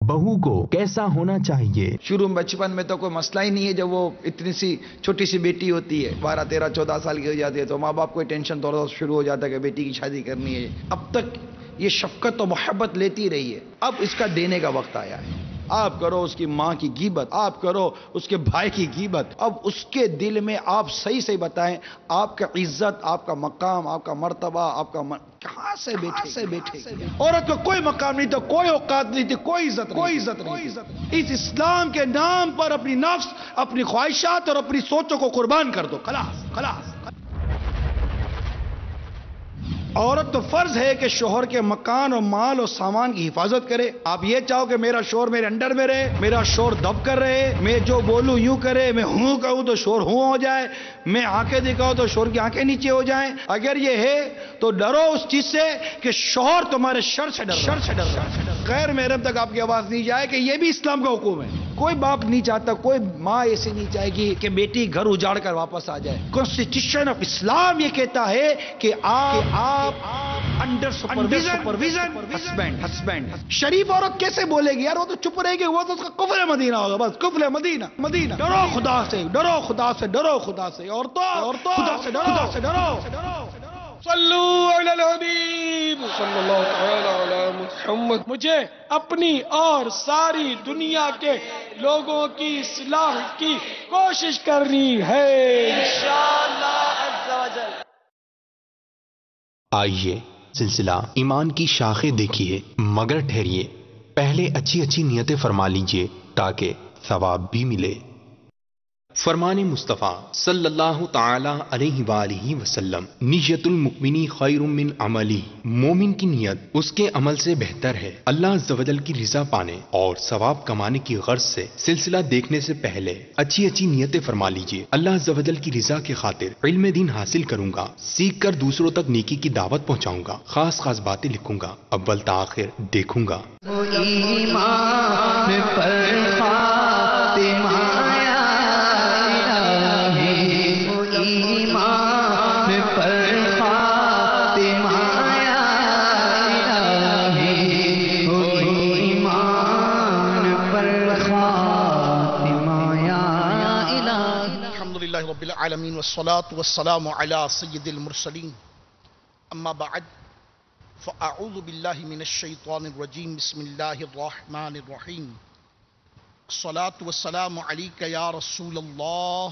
بہو کو کیسا ہونا چاہیے؟ شروع میں بچپن میں تو کوئی مسئلہ ہی نہیں ہے، جب وہ اتنی سی چھوٹی سی بیٹی ہوتی ہے 12 13 14 سال کی ہو جاتی ہے تو ماں باپ کو ٹینشن تھوڑا سا شروع ہو جاتا ہے کہ بیٹی کی شادی کرنی ہے۔ اب تک یہ شفقت و محبت لیتی رہی ہے، اب اس کا دینے کا وقت آیا ہے۔ آپ کرو اس کی ماں کی غیبت، آپ کرو اس کے بھائی کی غیبت، اب اس کے دل میں آپ صحیح صحیح بتائیں آپ کا عزت، آپ کا مقام، آپ کا مرتبہ، آپ کا کہاں سے بیٹھے عورت کو کوئی مقام نہیں تھا، کوئی اوقات نہیں تھی، کوئی عزت نہیں۔ اس اسلام کے نام پر اپنی نفس، اپنی خواہشات اور اپنی سوچوں کو قربان کر دو، خلاص۔ عورت تو فرض ہے کہ شوہر کے مکان اور مال اور سامان کی حفاظت کرے۔ آپ یہ چاہو کہ میرا شوہر میرے انڈر میں رہے، میرا شوہر دب کر رہے، میں جو بولوں یوں کرے، میں ہوں کہوں تو شوہر ہوں ہو جائے، میں آنکھیں دکھاؤں تو شوہر کی آنکھیں نیچے ہو جائیں۔ اگر یہ ہے تو ڈرو اس چیز سے کہ شوہر تمہارے شر سے ڈر رہا ہے۔ غیر محرم تک آپ کی آواز نہیں جائے کہ یہ بھی اسلام کا حکم ہے۔ کوئی باپ نہیں چاہتا، کوئی ماں ایسے نہیں چاہے گی کہ بیٹی گھر اجاڑ کر واپس آ جائے۔ کانسٹیٹیوشن آف اسلام یہ کہتا ہے کہ آپ انڈر سپرویژن ہسبینڈ۔ شریف عورت کیسے بولے گی یار؟ وہ تو چپ رہے گی، وہ تو اس کا کفر مدینہ ہوگا، بس کفر مدینہ۔ ڈرو خدا سے، ڈرو خدا سے، ڈرو خدا سے، عورتوں خدا سے ڈرو۔ صلو علی الحبیب صلی اللہ تعالی علی محمد۔ مجھے اپنی اور ساری دنیا کے لوگوں کی اصلاح کی کوشش کرنی ہے انشاءاللہ عز و جل۔ آئیے سلسلہ ایمان کی شاخیں دیکھیے، مگر ٹھہریے، پہلے اچھی نیتیں فرما لیجئے تاکہ ثواب بھی ملے۔ فرمان مصطفیٰ صلی اللہ تعالی علیہ وآلہ وسلم، نیت المؤمن خیر من عملی، مومن کی نیت اس کے عمل سے بہتر ہے اللہ عز و جل کی رضا پانے اور ثواب کمانے کی غرض سے۔ سلسلہ دیکھنے سے پہلے اچھی نیتیں فرما لیجئے۔ اللہ عز و جل کی رضا کی خاطر علم دین حاصل کروں گا، سیکھ کر دوسروں تک نیکی کی دعوت پہنچاؤں گا، خاص باتیں لکھوں گا، اول تا آخر دیکھوں گا۔ ایمان پر خاتمہ رب العالمین والصلاة والسلام علی سید المرسلین، اما بعد فاعوذ باللہ من الشیطان الرجیم، بسم اللہ الرحمن الرحیم۔ الصلاة والسلام علیک یا رسول اللہ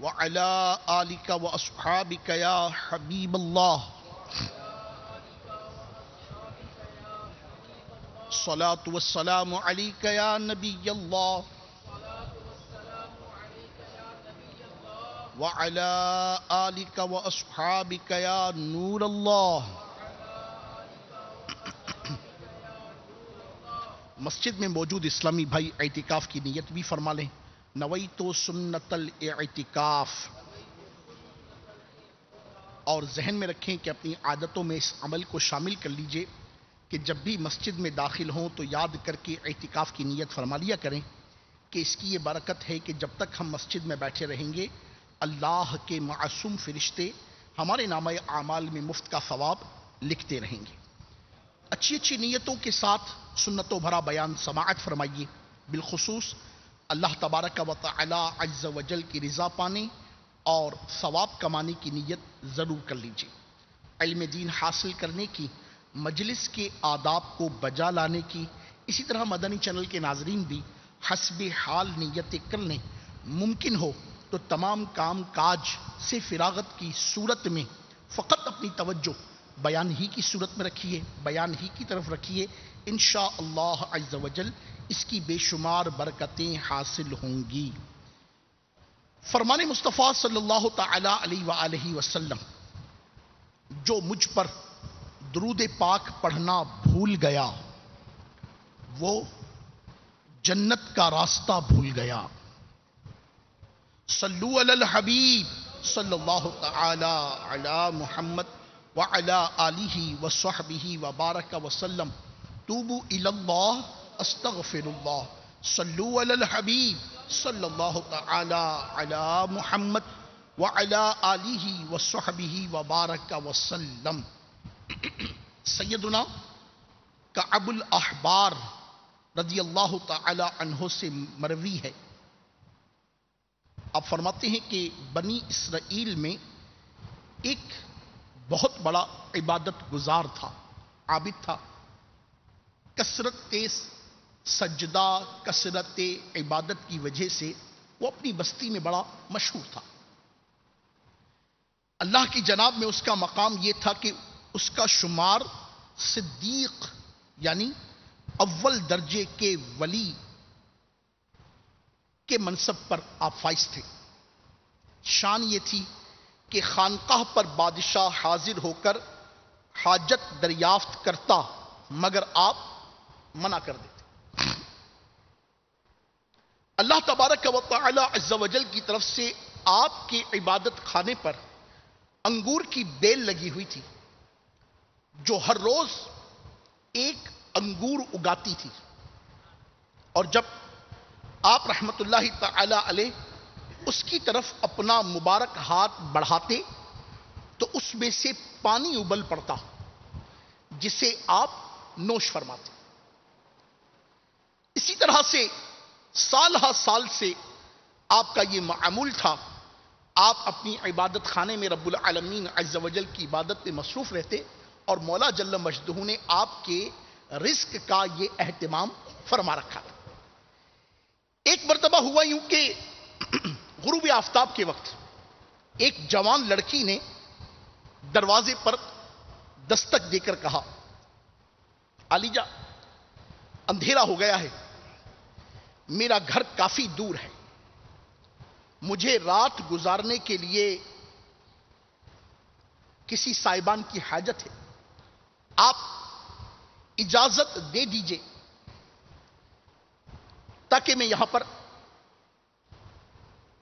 وعلی آلک واصحابک یا حبیب اللہ۔ الصلاة والسلام علیک یا نبی اللہ وعلى آلك وأصحابك يا نور اللہ۔ مسجد میں موجود اسلامی بھائی اعتکاف کی نیت بھی فرما لیں۔ نویت سنت الاعتکاف، اور ذہن میں رکھیں کہ اپنی عادتوں میں اس عمل کو شامل کر لیجئے کہ جب بھی مسجد میں داخل ہوں تو یاد کر کے اعتکاف کی نیت فرما لیا کریں کہ اس کی یہ برکت ہے کہ جب تک ہم مسجد میں بیٹھے رہیں گے اللہ کے معصوم فرشتے ہمارے نامہ اعمال میں مفت کا ثواب لکھتے رہیں گے۔ اچھی نیتوں کے ساتھ سنتوں بھرا بیان سماعت فرمائیے، بالخصوص اللہ تبارک و تعالی عز و جل کی رضا پانے اور ثواب کمانے کی نیت ضرور کر لیجیے۔ علم دین حاصل کرنے کی، مجلس کے آداب کو بجا لانے کی، اسی طرح مدنی چینل کے ناظرین بھی حسب حال نیتیں کر لیں۔ ممکن ہو تو تمام کام کاج سے فراغت کی صورت میں فقط اپنی توجہ بیان ہی کی صورت میں رکھیے، بیان ہی کی طرف رکھیے، انشاءاللہ عز و جل اس کی بے شمار برکتیں حاصل ہوں گی۔ فرمان مصطفیٰ صلی اللہ تعالی علیہ وآلہ وسلم، جو مجھ پر درود پاک پڑھنا بھول گیا وہ جنت کا راستہ بھول گیا۔ صلو علی الحبیب صلی اللہ تعالی علی محمد وعلی آلہ وصحبہ وبارک وسلم۔ توبوا الی اللہ استغفر اللہ۔ صلو علی الحبیب صلی اللہ تعالی علی محمد وعلی آلہ وصحبہ وبارک وسلم۔ سیدنا کعب الاحبار رضی اللہ تعالی عنہ سے مروی ہے، آپ فرماتے ہیں کہ بنی اسرائیل میں ایک بہت بڑا عبادت گزار تھا، عابد تھا، کثرت سجدہ، کثرت عبادت کی وجہ سے وہ اپنی بستی میں بڑا مشہور تھا۔ اللہ کی جناب میں اس کا مقام یہ تھا کہ اس کا شمار صدیق یعنی اول درجے کے ولی کے منصب پر آپ فائز تھے۔ شان یہ تھی کہ خانقاہ پر بادشاہ حاضر ہو کر حاجت دریافت کرتا مگر آپ منع کر دیتے۔ اللہ تبارک و تعالی عز و جل کی طرف سے آپ کے عبادت خانے پر انگور کی بیل لگی ہوئی تھی جو ہر روز ایک انگور اگاتی تھی، اور جب آپ رحمت اللہ تعالی علیہ اس کی طرف اپنا مبارک ہاتھ بڑھاتے تو اس میں سے پانی ابل پڑتا جسے آپ نوش فرماتے۔ اسی طرح سے سال ہا سال سے آپ کا یہ معمول تھا، آپ اپنی عبادت خانے میں رب العالمین عز و جل کی عبادت میں مصروف رہتے، اور مولا جل مجدہ نے آپ کے رزق کا یہ اہتمام فرما رکھا تھا۔ ایک مرتبہ ہوا یوں کہ غروب آفتاب کے وقت ایک جوان لڑکی نے دروازے پر دستک دے کر کہا، علیجا اندھیرا ہو گیا ہے، میرا گھر کافی دور ہے، مجھے رات گزارنے کے لیے کسی سائبان کی حاجت ہے، آپ اجازت دے دیجئے تاکہ میں یہاں پر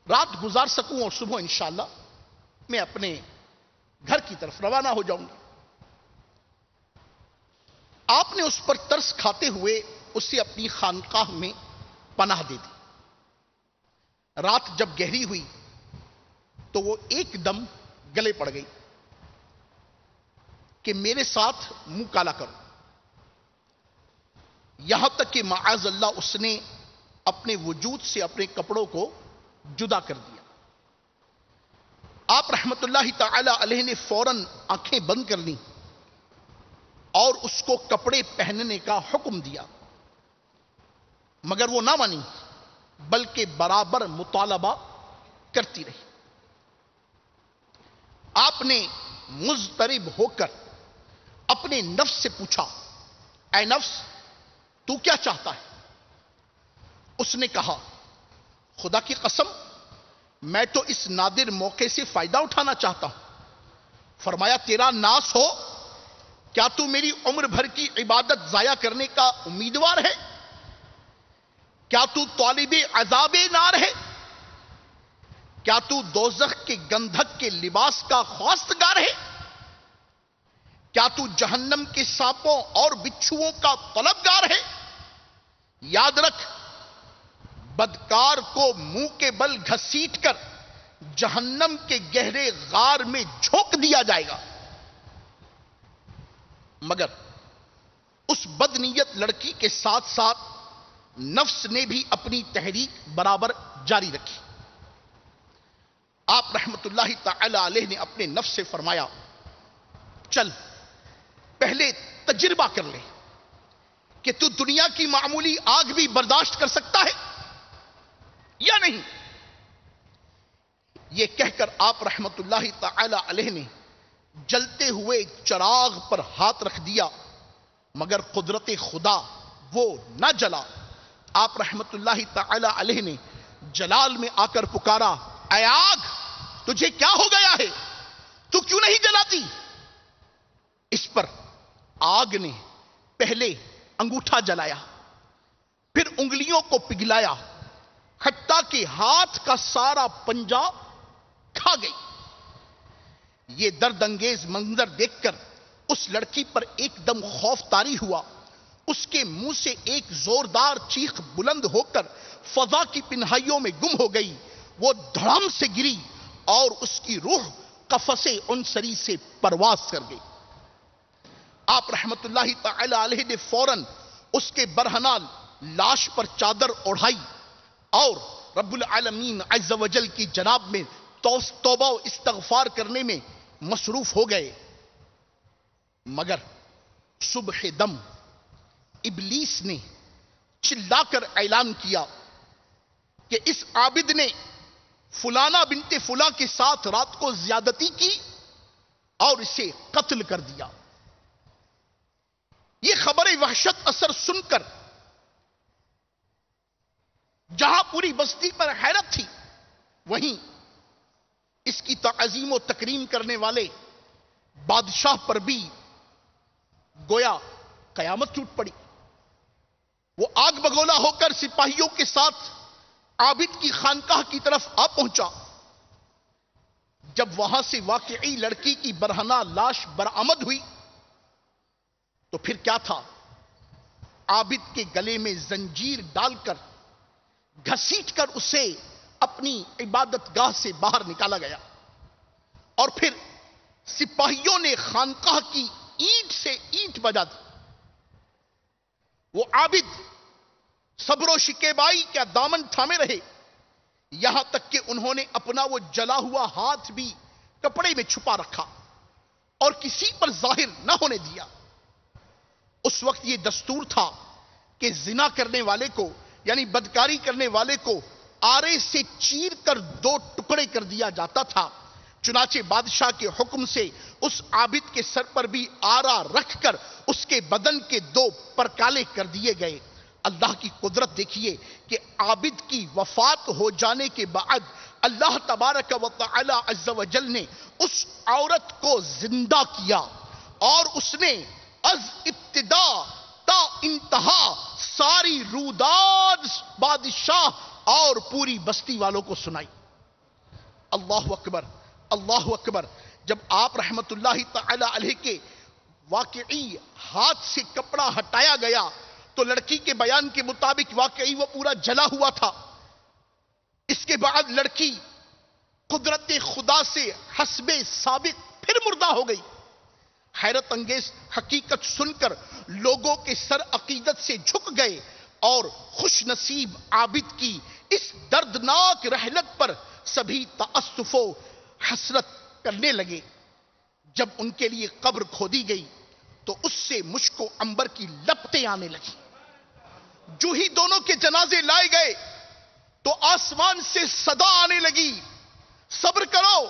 رات گزار سکوں اور صبح انشاءاللہ میں اپنے گھر کی طرف روانہ ہو جاؤں گی۔ آپ نے اس پر ترس کھاتے ہوئے اسے اپنی خانقاہ میں پناہ دے دی۔ رات جب گہری ہوئی تو وہ ایک دم گلے پڑ گئی کہ میرے ساتھ منہ کالا کرو، یہاں تک کہ معاذ اللہ اس نے اپنے وجود سے اپنے کپڑوں کو جدا کر دیا۔ آپ رحمت اللہ تعالی علیہ نے فوراً آنکھیں بند کر لیں اور اس کو کپڑے پہننے کا حکم دیا، مگر وہ نہ مانی بلکہ برابر مطالبہ کرتی رہی۔ آپ نے مضطرب ہو کر اپنے نفس سے پوچھا، اے نفس تو کیا چاہتا ہے؟ اس نے کہا، خدا کی قسم میں تو اس نادر موقع سے فائدہ اٹھانا چاہتا ہوں۔ فرمایا، تیرا ناس ہو، کیا تو میری عمر بھر کی عبادت ضائع کرنے کا امیدوار ہے؟ کیا تو طالب عذاب نار ہے؟ کیا تو دوزخ کے گندھک کے لباس کا خواستگار ہے؟ کیا تو جہنم کے سانپوں اور بچھوؤں کا طلبگار ہے؟ یاد رکھ، بدکار کو منہ کے بل گھسیٹ کر جہنم کے گہرے غار میں جھونک دیا جائے گا۔ مگر اس بدنیت لڑکی کے ساتھ ساتھ نفس نے بھی اپنی تحریک برابر جاری رکھی۔ آپ رحمت اللہ تعالی علیہ نے اپنے نفس سے فرمایا، چل پہلے تجربہ کر لے کہ تو دنیا کی معمولی آگ بھی برداشت کر سکتا ہے یا نہیں۔ یہ کہہ کر آپ رحمت اللہ تعالی علیہ نے جلتے ہوئے چراغ پر ہاتھ رکھ دیا، مگر قدرت خدا وہ نہ جلا۔ آپ رحمت اللہ تعالی علیہ نے جلال میں آ کر پکارا، اے آگ تجھے کیا ہو گیا ہے، تو کیوں نہیں جلاتی؟ اس پر آگ نے پہلے انگوٹھا جلایا، پھر انگلیوں کو پگھلایا، حتیٰ کہ ہاتھ کا سارا پنجہ کھا گئی۔ یہ درد انگیز منظر دیکھ کر اس لڑکی پر ایک دم خوف طاری ہوا۔ اس کے منہ سے ایک زوردار چیخ بلند ہو کر فضا کی پنہائیوں میں گم ہو گئی۔ وہ دھڑام سے گری اور اس کی روح قفس عنصری سے پرواز کر گئی۔ آپ رحمت اللہ تعالی علیہ نے فوراً اس کے برہنہ لاش پر چادر اوڑھائی اور رب العالمین عز و جل کی جناب میں توبہ و استغفار کرنے میں مصروف ہو گئے. مگر صبح دم ابلیس نے چلا کر اعلان کیا کہ اس عابد نے فلانا بنت فلاں کے ساتھ رات کو زیادتی کی اور اسے قتل کر دیا. یہ خبر وحشت اثر سن کر جہاں پوری بستی پر حیرت تھی، وہیں اس کی تعظیم و تکریم کرنے والے بادشاہ پر بھی گویا قیامت ٹوٹ پڑی. وہ آگ بگولا ہو کر سپاہیوں کے ساتھ عابد کی خانقاہ کی طرف آ پہنچا. جب وہاں سے واقعی لڑکی کی برہنہ لاش برآمد ہوئی تو پھر کیا تھا؟ عابد کے گلے میں زنجیر ڈال کر گھسیٹ کر اسے اپنی عبادت گاہ سے باہر نکالا گیا اور پھر سپاہیوں نے خانقاہ کی اینٹ سے اینٹ بجا دی. وہ عابد صبر و شکیبائی کا دامن تھامے رہے، یہاں تک کہ انہوں نے اپنا وہ جلا ہوا ہاتھ بھی کپڑے میں چھپا رکھا اور کسی پر ظاہر نہ ہونے دیا. اس وقت یہ دستور تھا کہ زنا کرنے والے کو یعنی بدکاری کرنے والے کو آرے سے چیر کر 2 ٹکڑے کر دیا جاتا تھا. چنانچہ بادشاہ کے حکم سے اس عابد کے سر پر بھی آرا رکھ کر اس کے بدن کے 2 پرکالے کر دیے گئے. اللہ کی قدرت دیکھیے کہ عابد کی وفات ہو جانے کے بعد اللہ تبارک و تعالی عز و جل نے اس عورت کو زندہ کیا اور اس نے از ابتدا تا انتہا ساری روداد بادشاہ اور پوری بستی والوں کو سنائی. اللہ اکبر، اللہ اکبر. جب آپ رحمت اللہ تعالی علیہ کے واقعی ہاتھ سے کپڑا ہٹایا گیا تو لڑکی کے بیان کے مطابق واقعی وہ پورا جلا ہوا تھا. اس کے بعد لڑکی قدرت خدا سے حسب سابق پھر مردہ ہو گئی. حیرت انگیز حقیقت سن کر لوگوں کے سر عقیدت سے جھک گئے اور خوش نصیب عابد کی اس دردناک رحلت پر سبھی تأسف و حسرت کرنے لگے. جب ان کے لیے قبر کھودی گئی تو اس سے مشک و عنبر کی لپٹیں آنے لگی. جو ہی دونوں کے جنازے لائے گئے تو آسمان سے صدا آنے لگی، صبر کرو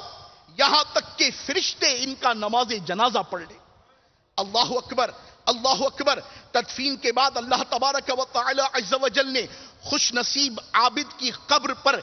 یہاں تک کہ فرشتے ان کا نماز جنازہ پڑھ لیں. اللہ اکبر، اللہ اکبر. تدفین کے بعد اللہ تبارک و تعالی عز و جل نے خوش نصیب عابد کی قبر پر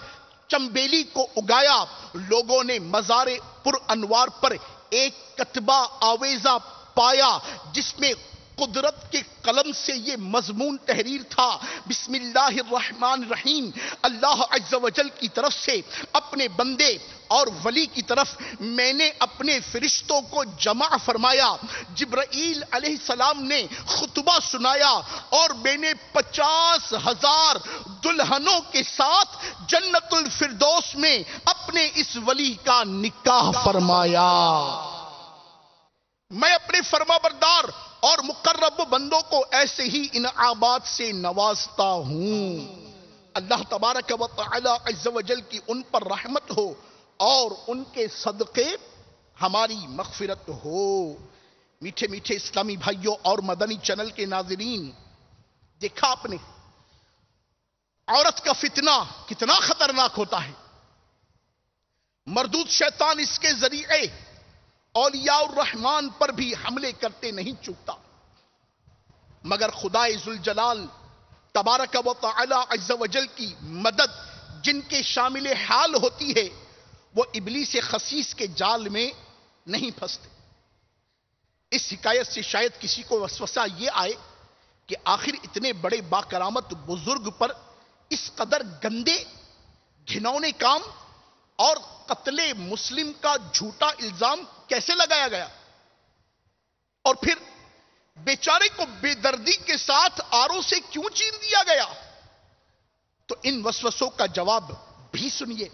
چمبیلی کو اگایا. لوگوں نے مزار پر انوار پر ایک کتبہ آویزہ پایا جس میں قدرت کے قلم سے یہ مضمون تحریر تھا: بسم اللہ الرحمن الرحیم. اللہ عز و جل کی طرف سے اپنے بندے اور ولی کی طرف میں نے اپنے فرشتوں کو جمع فرمایا. جبرائیل علیہ السلام نے خطبہ سنایا اور میں نے 50,000 دلہنوں کے ساتھ جنت الفردوس میں اپنے اس ولی کا نکاح فرمایا. میں اپنے فرما بردار اور مقرب بندوں کو ایسے ہی انعامات سے نوازتا ہوں. اللہ تبارک و تعالی عز و جل کی ان پر رحمت ہو اور ان کے صدقے ہماری مغفرت ہو. میٹھے میٹھے اسلامی بھائیوں اور مدنی چینل کے ناظرین، دیکھا آپ نے عورت کا فتنہ کتنا خطرناک ہوتا ہے. مردود شیطان اس کے ذریعے اولیاء الرحمن پر بھی حملے کرتے نہیں چوکتا، مگر خدا ذوالجلال تبارک و تعالی عز و جل کی مدد جن کے شامل حال ہوتی ہے وہ ابلیس خسیس کے جال میں نہیں پھنستے. اس حکایت سے شاید کسی کو وسوسہ یہ آئے کہ آخر اتنے بڑے باکرامت بزرگ پر اس قدر گندے گھنونے کام اور قتل مسلم کا جھوٹا الزام کیسے لگایا گیا، اور پھر بیچارے کو بے دردی کے ساتھ آروں سے کیوں چین دیا گیا. تو ان وسوسوں کا جواب بھی سنیے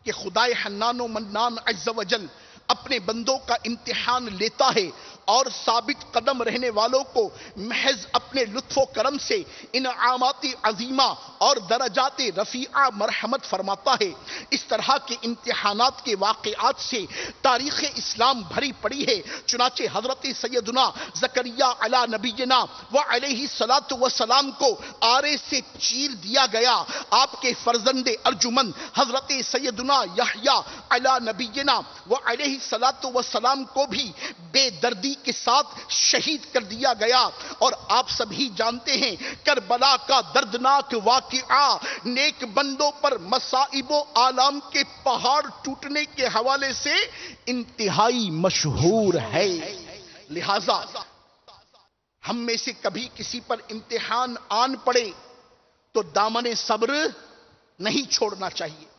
کہ خدائے حنان و منان عز و جل اپنے بندوں کا امتحان لیتا ہے اور ثابت قدم رہنے والوں کو محض اپنے لطف و کرم سے انعامات عظیمہ اور درجات رفیعہ مرحمت فرماتا ہے۔ اس طرح کے امتحانات کے واقعات سے تاریخ اسلام بھری پڑی ہے۔ چنانچہ حضرت سیدنا زکریا علی نبینا و علیہ الصلاۃ والسلام کو آرے سے چیر دیا گیا۔ آپ کے فرزند ارجمند حضرت سیدنا یحییٰ علی نبینا و علیہ الصلاۃ والسلام کو بھی بے دردی کے ساتھ شہید کر دیا گیا۔ اور آپ سبھی جانتے ہیں کربلا کا دردناک واقعہ نیک بندوں پر مصائب و آلام کے پہاڑ ٹوٹنے کے حوالے سے انتہائی مشہور ہے۔ لہذا ہم میں سے کبھی کسی پر امتحان آن پڑے تو دامن صبر نہیں چھوڑنا چاہیے۔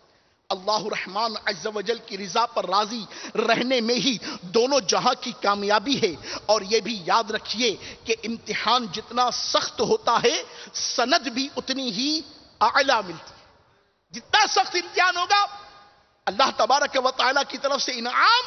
اللہ الرحمن عز و جل کی رضا پر راضی رہنے میں ہی دونوں جہاں کی کامیابی ہے۔ اور یہ بھی یاد رکھیے کہ امتحان جتنا سخت ہوتا ہے سند بھی اتنی ہی اعلیٰ ملتی ہے۔ جتنا سخت امتحان ہوگا اللہ تبارک و تعالیٰ کی طرف سے انعام،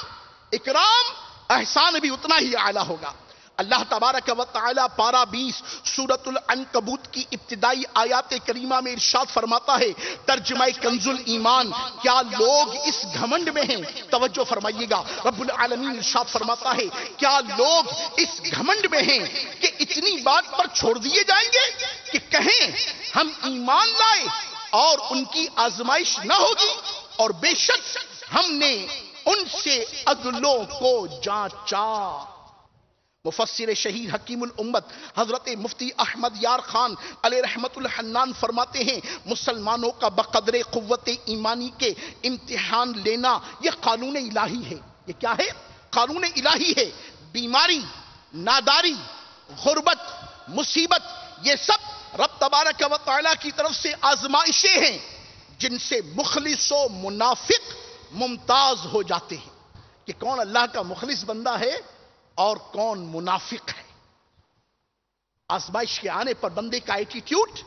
اکرام، احسان بھی اتنا ہی اعلیٰ ہوگا۔ اللہ تبارک و تعالیٰ پارہ 20 سورۃ العنکبوت کی ابتدائی آیات کریمہ میں ارشاد فرماتا ہے، ترجمہ کنز الایمان، کیا لوگ اس گھمنڈ میں ہیں؟ توجہ فرمائیے گا، رب العالمین ارشاد فرماتا ہے کیا لوگ اس گھمنڈ میں ہیں کہ اتنی بات پر چھوڑ دیے جائیں گے کہ کہیں ہم ایمان لائے اور ان کی آزمائش نہ ہوگی، اور بے شک ہم نے ان سے اگلوں کو جانچا۔ مفسر شہید حکیم الامت حضرت مفتی احمد یار خان علیہ رحمت الحنان فرماتے ہیں مسلمانوں کا بقدر قوت ایمانی کے امتحان لینا یہ قانون الہی ہے۔ یہ کیا ہے؟ قانون الہی ہے۔ بیماری، ناداری، غربت، مصیبت، یہ سب رب تبارک و تعالیٰ کی طرف سے آزمائشیں ہیں جن سے مخلص و منافق ممتاز ہو جاتے ہیں کہ کون اللہ کا مخلص بندہ ہے اور کون منافق ہے۔ آزمائش کے آنے پر بندے کا ایٹیٹیوڈ،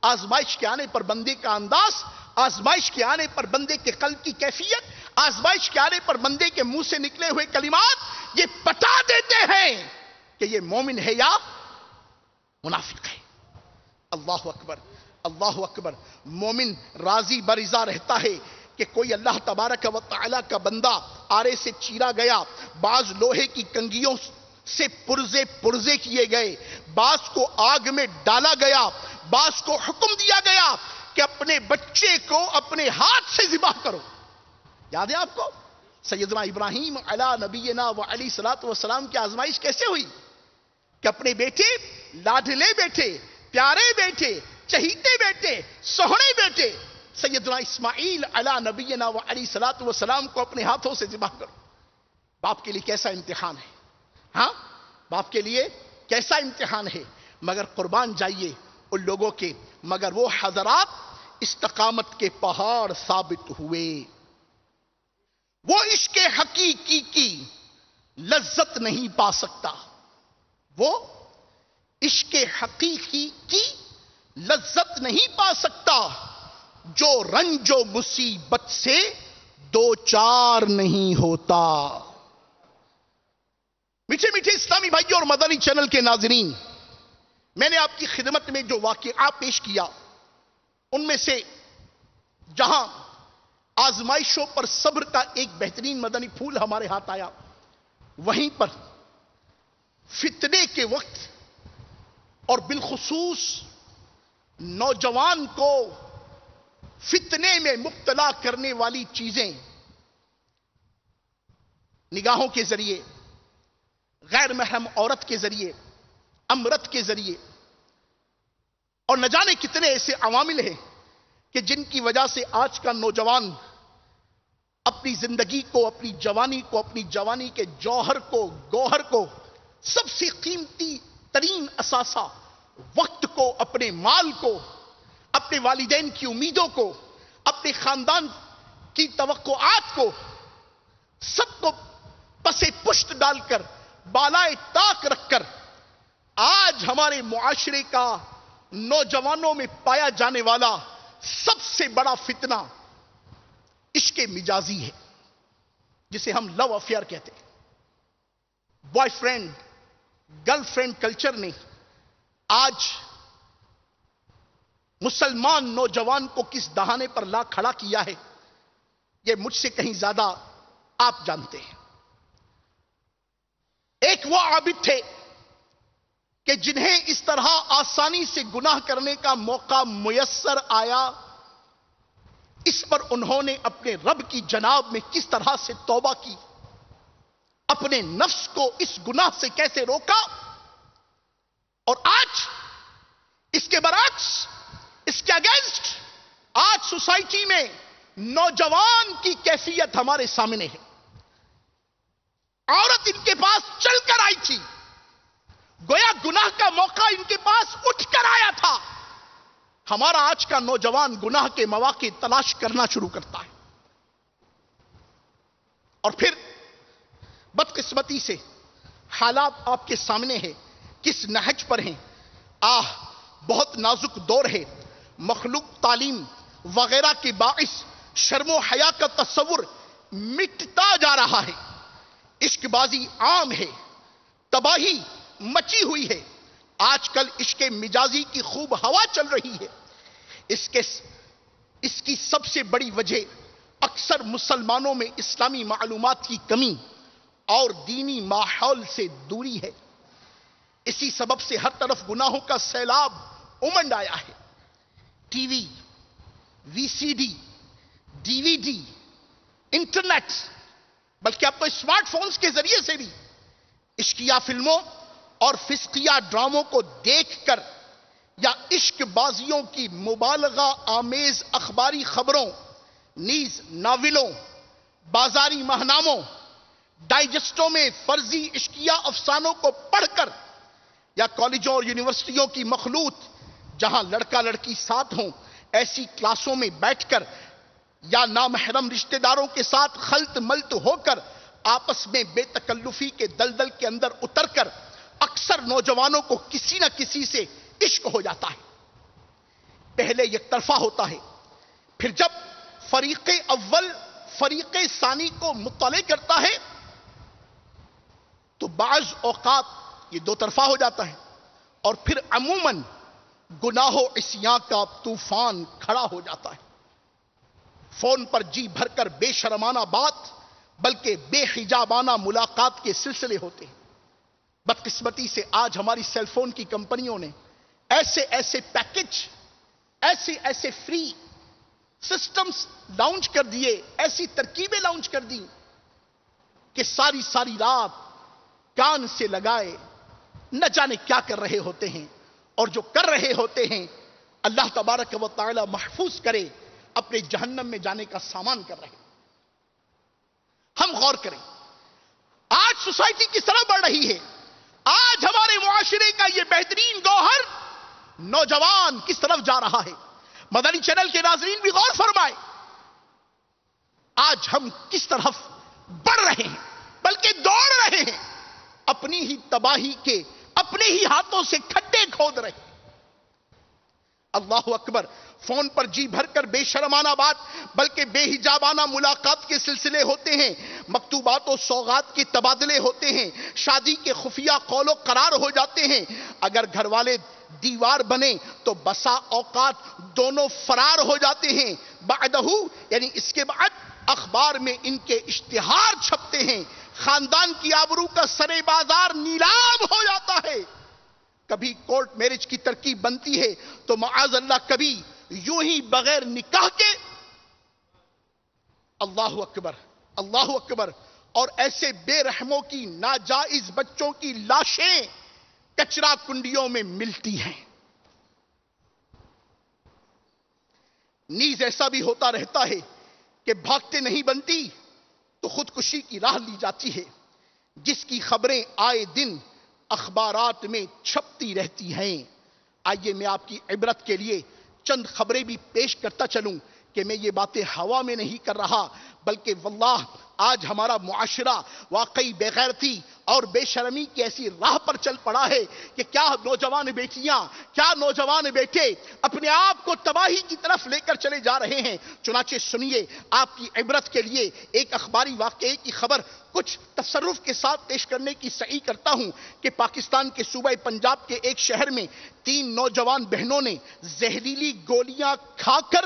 آزمائش کے آنے پر بندے کا انداز، آزمائش کے آنے پر بندے کے قلب کی کیفیت، آزمائش کے آنے پر بندے کے منہ سے نکلے ہوئے کلمات یہ بتا دیتے ہیں کہ یہ مومن ہے یا منافق ہے۔ اللہ اکبر، اللہ اکبر۔ مومن راضی برضا رہتا ہے کہ کوئی اللہ تبارک و تعالیٰ کا بندہ آرے سے چیرا گیا، بعض لوہے کی کنگھیوں سے پرزے کیے گئے، بعض کو آگ میں ڈالا گیا، بعض کو حکم دیا گیا کہ اپنے بچے کو اپنے ہاتھ سے ذبح کرو۔ یاد ہے آپ کو سیدنا ابراہیم علی نبینا و علیہ الصلوۃ والسلام کی آزمائش کیسے ہوئی کہ اپنے بیٹے، لاڈلے بیٹے، پیارے بیٹے، چہیتے بیٹے، سوہنے بیٹے سیدنا اسماعیل علی نبینا و علیہ الصلوۃ والسلام کو اپنے ہاتھوں سے ذبح کرو۔ باپ کے لیے کیسا امتحان ہے، ہاں باپ کے لیے کیسا امتحان ہے۔ مگر قربان جائیے ان لوگوں کے، مگر وہ حضرات استقامت کے پہاڑ ثابت ہوئے۔ وہ عشق حقیقی کی لذت نہیں پا سکتا، وہ عشق حقیقی کی لذت نہیں پا سکتا جو رنج و مصیبت سے دو چار نہیں ہوتا۔ میٹھے میٹھے اسلامی بھائیوں اور مدنی چینل کے ناظرین، میں نے آپ کی خدمت میں جو واقعہ پیش کیا ان میں سے جہاں آزمائشوں پر صبر کا ایک بہترین مدنی پھول ہمارے ہاتھ آیا، وہیں پر فتنے کے وقت اور بالخصوص نوجوان کو فتنے میں مبتلا کرنے والی چیزیں، نگاہوں کے ذریعے، غیر محرم عورت کے ذریعے، امرت کے ذریعے، اور نہ جانے کتنے ایسے عوامل ہیں کہ جن کی وجہ سے آج کا نوجوان اپنی زندگی کو، اپنی جوانی کو، اپنی جوانی کے جوہر کو، گوہر کو، سب سے قیمتی ترین اثاثہ وقت کو، اپنے مال کو، اپنے والدین کی امیدوں کو، اپنے خاندان کی توقعات کو، سب کو پسے پشت ڈال کر، بالائے طاق رکھ کر آج ہمارے معاشرے کا نوجوانوں میں پایا جانے والا سب سے بڑا فتنہ عشق مجازی ہے، جسے ہم لو افیئر کہتے ہیں۔ Boy friend girl friend culture نے آج مسلمان نوجوان کو کس دہانے پر لا کھڑا کیا ہے، یہ مجھ سے کہیں زیادہ آپ جانتے ہیں۔ ایک وہ عابد تھے کہ جنہیں اس طرح آسانی سے گناہ کرنے کا موقع میسر آیا، اس پر انہوں نے اپنے رب کی جناب میں کس طرح سے توبہ کی، اپنے نفس کو اس گناہ سے کیسے روکا، اور آج اس کے برعکس، اس کے اگینسٹ آج سوسائٹی میں نوجوان کی کیفیت ہمارے سامنے ہے۔ عورت ان کے پاس چل کر آئی تھی، گویا گناہ کا موقع ان کے پاس اٹھ کر آیا تھا۔ ہمارا آج کا نوجوان گناہ کے مواقع تلاش کرنا شروع کرتا ہے، اور پھر بدقسمتی سے حالات آپ کے سامنے ہیں، کس نہج پر ہیں۔ بہت نازک دور ہے، مخلوق تعلیم وغیرہ کے باعث شرم و حیا کا تصور مٹتا جا رہا ہے، عشق بازی عام ہے، تباہی مچی ہوئی ہے۔ آج کل عشق مجازی کی خوب ہوا چل رہی ہے۔ اس کی سب سے بڑی وجہ اکثر مسلمانوں میں اسلامی معلومات کی کمی اور دینی ماحول سے دوری ہے۔ اسی سبب سے ہر طرف گناہوں کا سیلاب امنڈ آیا ہے۔ ٹی وی، وی سی ڈی، ڈی وی ڈی، انٹرنیٹ، بلکہ اب تو اسمارٹ فونز کے ذریعے سے بھی عشقیہ فلموں اور فسقیہ ڈراموں کو دیکھ کر یا عشق بازیوں کی مبالغہ آمیز اخباری خبروں، نیز ناولوں، بازاری ماہناموں، ڈائجسٹوں میں فرضی عشقیہ افسانوں کو پڑھ کر، یا کالجوں اور یونیورسٹیوں کی مخلوط جہاں لڑکا لڑکی ساتھ ہوں ایسی کلاسوں میں بیٹھ کر، یا نامحرم رشتہ داروں کے ساتھ خلط ملط ہو کر آپس میں بے تکلفی کے دلدل کے اندر اتر کر اکثر نوجوانوں کو کسی نہ کسی سے عشق ہو جاتا ہے۔ پہلے یک طرفہ ہوتا ہے، پھر جب فریق اول فریق ثانی کو مطلع کرتا ہے تو بعض اوقات یہ دو طرفہ ہو جاتا ہے، اور پھر عموماً گناہ و عصیاں کا طوفان کھڑا ہو جاتا ہے۔ فون پر جی بھر کر بے شرمانہ بات بلکہ بے حجابانہ ملاقات کے سلسلے ہوتے ہیں۔ بدقسمتی سے آج ہماری سیل فون کی کمپنیوں نے ایسے ایسے پیکج، ایسے فری سسٹمز لانچ کر دیے، ایسی ترکیبیں لانچ کر دی کہ ساری رات کان سے لگائے نہ جانے کیا کر رہے ہوتے ہیں، اور جو کر رہے ہوتے ہیں اللہ تبارک و تعالی محفوظ کرے، اپنے جہنم میں جانے کا سامان کر رہے ہیں۔ ہم غور کریں، آج سوسائٹی کس طرح بڑھ رہی ہے، آج ہمارے معاشرے کا یہ بہترین گوہر نوجوان کس طرف جا رہا ہے۔ مدنی چینل کے ناظرین بھی غور فرمائے، آج ہم کس طرف بڑھ رہے ہیں، بلکہ دوڑ رہے ہیں، اپنی ہی تباہی کے اپنے ہی ہاتھوں سے کھڈے کھود رہے ہیں۔ اللہ اکبر، فون پر جی بھر کر بے شرمانہ بات بلکہ بے حجابانہ ملاقات کے سلسلے ہوتے ہیں، مکتوبات و سوغات کے تبادلے ہوتے ہیں، شادی کے خفیہ قول و قرار ہو جاتے ہیں۔ اگر گھر والے دیوار بنے تو بسا اوقات دونوں فرار ہو جاتے ہیں۔ بعدہ یعنی اس کے بعد اخبار میں ان کے اشتہار چھپتے ہیں، خاندان کی آبرو کا سرے بازار نیلام ہو جاتا ہے۔ کبھی کورٹ میرج کی ترکیب بنتی ہے تو معاذ اللہ کبھی یوں ہی بغیر نکاح کے، اللہ اکبر اللہ اکبر، اور ایسے بے رحموں کی ناجائز بچوں کی لاشیں کچرا کنڈیوں میں ملتی ہیں۔ نیز ایسا بھی ہوتا رہتا ہے کہ بھاگتے نہیں بنتی تو خودکشی کی راہ لی جاتی ہے، جس کی خبریں آئے دن اخبارات میں چھپتی رہتی ہیں۔ آئیے میں آپ کی عبرت کے لیے چند خبریں بھی پیش کرتا چلوں کہ میں یہ باتیں ہوا میں نہیں کر رہا، بلکہ واللہ آج ہمارا معاشرہ واقعی بے غیرتی اور بے شرمی کی ایسی راہ پر چل پڑا ہے کہ کیا نوجوان بیٹیاں، کیا نوجوان بیٹے اپنے آپ کو تباہی کی طرف لے کر چلے جا رہے ہیں۔ چنانچہ سنیے، آپ کی عبرت کے لیے ایک اخباری واقعے کی خبر کچھ تصرف کے ساتھ پیش کرنے کی سعی کرتا ہوں کہ پاکستان کے صوبہ پنجاب کے ایک شہر میں 3 نوجوان بہنوں نے زہریلی گولیاں کھا کر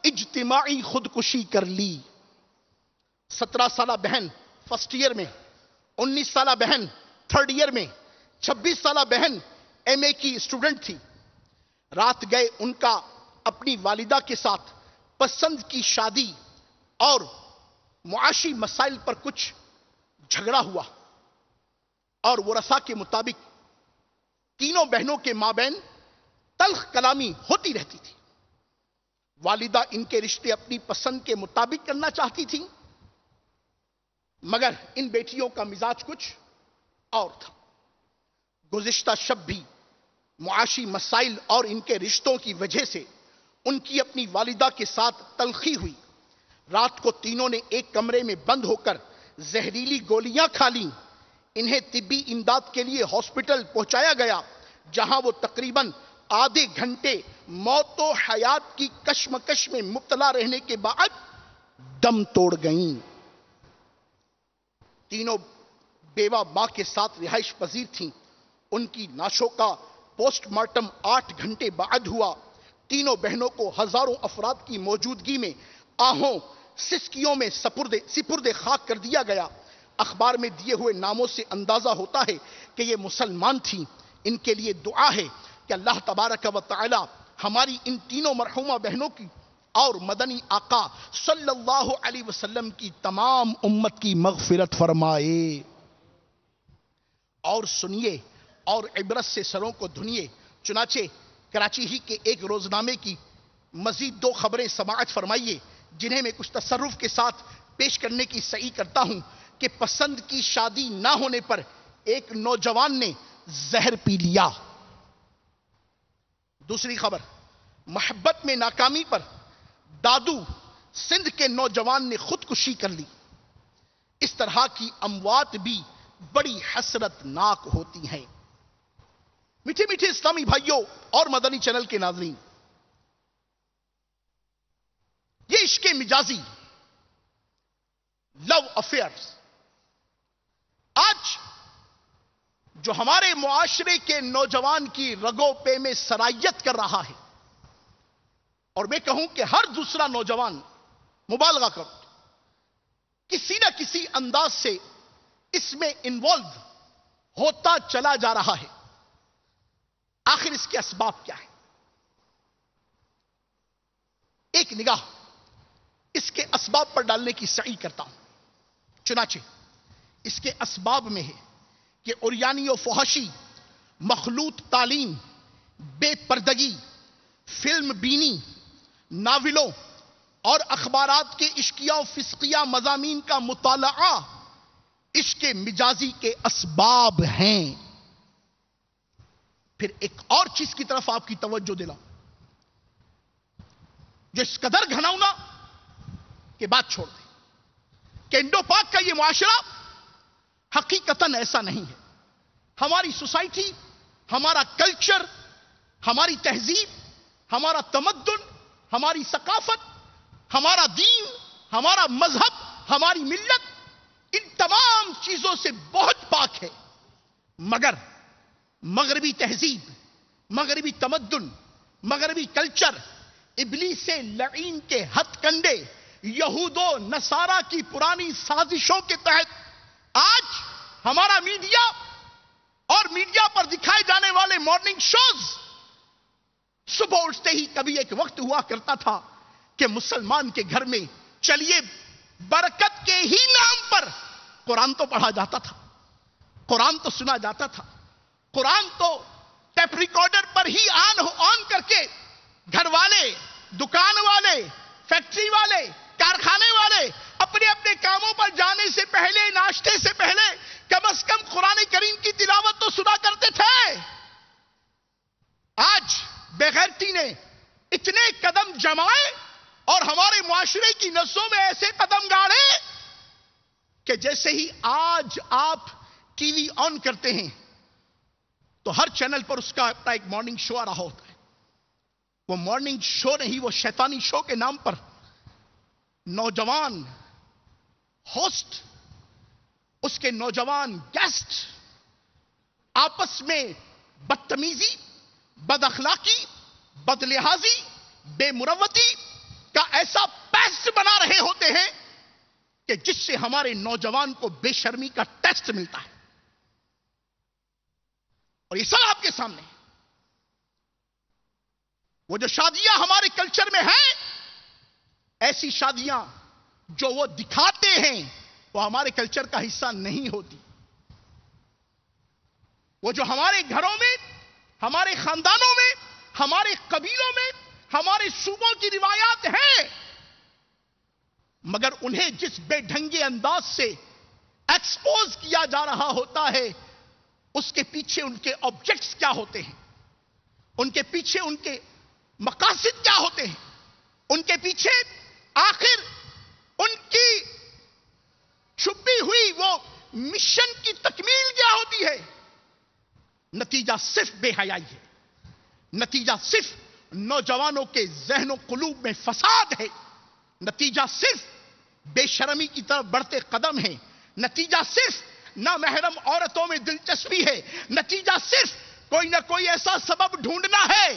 اجتماعی خودکشی کر لی۔ 17 سالہ بہن فرسٹ ایئر میں، 19 سالہ بہن تھرڈ ایئر میں، 26 سالہ بہن ایم اے کی اسٹوڈنٹ تھی۔ رات گئے ان کا اپنی والدہ کے ساتھ پسند کی شادی اور معاشی مسائل پر کچھ جھگڑا ہوا، اور ورثاء کے مطابق تینوں بہنوں کے مابین تلخ کلامی ہوتی رہتی تھی۔ والدہ ان کے رشتے اپنی پسند کے مطابق کرنا چاہتی تھی، مگر ان بیٹیوں کا مزاج کچھ اور تھا۔ گزشتہ شب بھی معاشی مسائل اور ان کے رشتوں کی وجہ سے ان کی اپنی والدہ کے ساتھ تلخی ہوئی۔ رات کو تینوں نے ایک کمرے میں بند ہو کر زہریلی گولیاں کھا لیں۔ انہیں طبی امداد کے لیے ہاسپٹل پہنچایا گیا، جہاں وہ تقریباً آدھے گھنٹے موت و حیات کی کشمکش میں مبتلا رہنے کے بعد دم توڑ گئیں۔ تینوں بیوہ ماں کے ساتھ رہائش پذیر تھیں۔ ان کی نعشوں کا پوسٹ مارٹم 8 گھنٹے بعد ہوا۔ تینوں بہنوں کو ہزاروں افراد کی موجودگی میں آہوں سسکیوں میں سپرد خاک کر دیا گیا۔ اخبار میں دیے ہوئے ناموں سے اندازہ ہوتا ہے کہ یہ مسلمان تھیں۔ ان کے لیے دعا ہے کہ اللہ تبارک و تعالی ہماری ان تینوں مرحومہ بہنوں کی اور مدنی آقا صلی اللہ علیہ وسلم کی تمام امت کی مغفرت فرمائے۔ اور سنیے اور عبرت سے سروں کو دھنیے۔ چنانچہ کراچی ہی کے ایک روزنامے کی مزید 2 خبریں سماعت فرمائیے، جنہیں میں کچھ تصرف کے ساتھ پیش کرنے کی سعی کرتا ہوں کہ پسند کی شادی نہ ہونے پر ایک نوجوان نے زہر پی لیا۔ دوسری خبر، محبت میں ناکامی پر دادو سندھ کے نوجوان نے خودکشی کر لی۔ اس طرح کی اموات بھی بڑی حسرت ناک ہوتی ہیں۔ میٹھے میٹھے اسلامی بھائیوں اور مدنی چینل کے ناظرین، یہ عشق مجازی، لو افیئرز، آج جو ہمارے معاشرے کے نوجوان کی رگوں پہ میں سرایت کر رہا ہے، اور میں کہوں کہ ہر دوسرا نوجوان مبالغہ کر کسی نہ کسی انداز سے اس میں انوالو ہوتا چلا جا رہا ہے۔ آخر اس کے اسباب کیا ہیں؟ ایک نگاہ اس کے اسباب پر ڈالنے کی سعی کرتا ہوں۔ چنانچہ اس کے اسباب میں ہے کہ عریانی و فحاشی، مخلوط تعلیم، بے پردگی، فلم بینی، ناولوں اور اخبارات کے عشقیہ و فسقیہ مضامین کا مطالعہ عشق مجازی کے اسباب ہیں۔ پھر ایک اور چیز کی طرف آپ کی توجہ دلاؤں، جو اس قدر گھناؤنا کہ بات چھوڑ دیں کہ انڈو پاک کا یہ معاشرہ حقیقتاً ایسا نہیں ہے۔ ہماری سوسائٹی، ہمارا کلچر، ہماری تہذیب، ہمارا تمدن، ہماری ثقافت، ہمارا دین، ہمارا مذہب، ہماری ملت، ان تمام چیزوں سے بہت پاک ہے، مگر مغربی تہذیب، مغربی تمدن، مغربی کلچر، ابلیس لعین کے ہتھ کنڈے، یہود و نصارہ کی پرانی سازشوں کے تحت آج ہمارا میڈیا اور میڈیا پر دکھائے جانے والے مارننگ شوز، صبح اٹھتے ہی کبھی ایک وقت ہوا کرتا تھا کہ مسلمان کے گھر میں چلیے برکت کے ہی نام پر قرآن تو پڑھا جاتا تھا، قرآن تو سنا جاتا تھا، قرآن تو ٹیپ ریکارڈر پر ہی آن کر کے گھر والے، دکان والے، فیکٹری والے، کارخانے والے اپنے اپنے کاموں پر جانے سے پہلے، ناشتے سے پہلے کم از کم قرآن کریم کی تلاوت تو سنا کرتے تھے۔ آج بے غیرتی نے اتنے قدم جمائے اور ہمارے معاشرے کی نسوں میں ایسے قدم گاڑے کہ جیسے ہی آج آپ ٹی وی آن کرتے ہیں تو ہر چینل پر اس کا اپنا ایک مارننگ شو آ رہا ہوتا ہے. وہ مارننگ شو نہیں، وہ شیطانی شو کے نام پر نوجوان ہوسٹ، اس کے نوجوان گیسٹ آپس میں بدتمیزی، بد اخلاقی، بد لحاظی، بے مروتی کا ایسا پیسٹ بنا رہے ہوتے ہیں کہ جس سے ہمارے نوجوان کو بے شرمی کا ٹیسٹ ملتا ہے. اور یہ سب آپ کے سامنے ہے. وہ جو شادیاں ہمارے کلچر میں ہیں، ایسی شادیاں جو وہ دکھاتے ہیں وہ ہمارے کلچر کا حصہ نہیں ہوتی. وہ جو ہمارے گھروں میں، ہمارے خاندانوں میں، ہمارے قبیلوں میں، ہمارے صوبوں کی روایات ہیں، مگر انہیں جس بے ڈھنگے انداز سے ایکسپوز کیا جا رہا ہوتا ہے، اس کے پیچھے ان کے آبجیکٹس کیا ہوتے ہیں، ان کے پیچھے ان کے مقاصد کیا ہوتے ہیں، ان کے پیچھے آخر ان کی چھپی ہوئی وہ مشن کی تکمیل کیا ہوتی ہے. نتیجہ صرف بے حیائی ہے، نتیجہ صرف نوجوانوں کے ذہن و قلوب میں فساد ہے، نتیجہ صرف بے شرمی کی طرف بڑھتے قدم ہیں، نتیجہ صرف نامحرم عورتوں میں دلچسپی ہے، نتیجہ صرف کوئی نہ کوئی ایسا سبب ڈھونڈنا ہے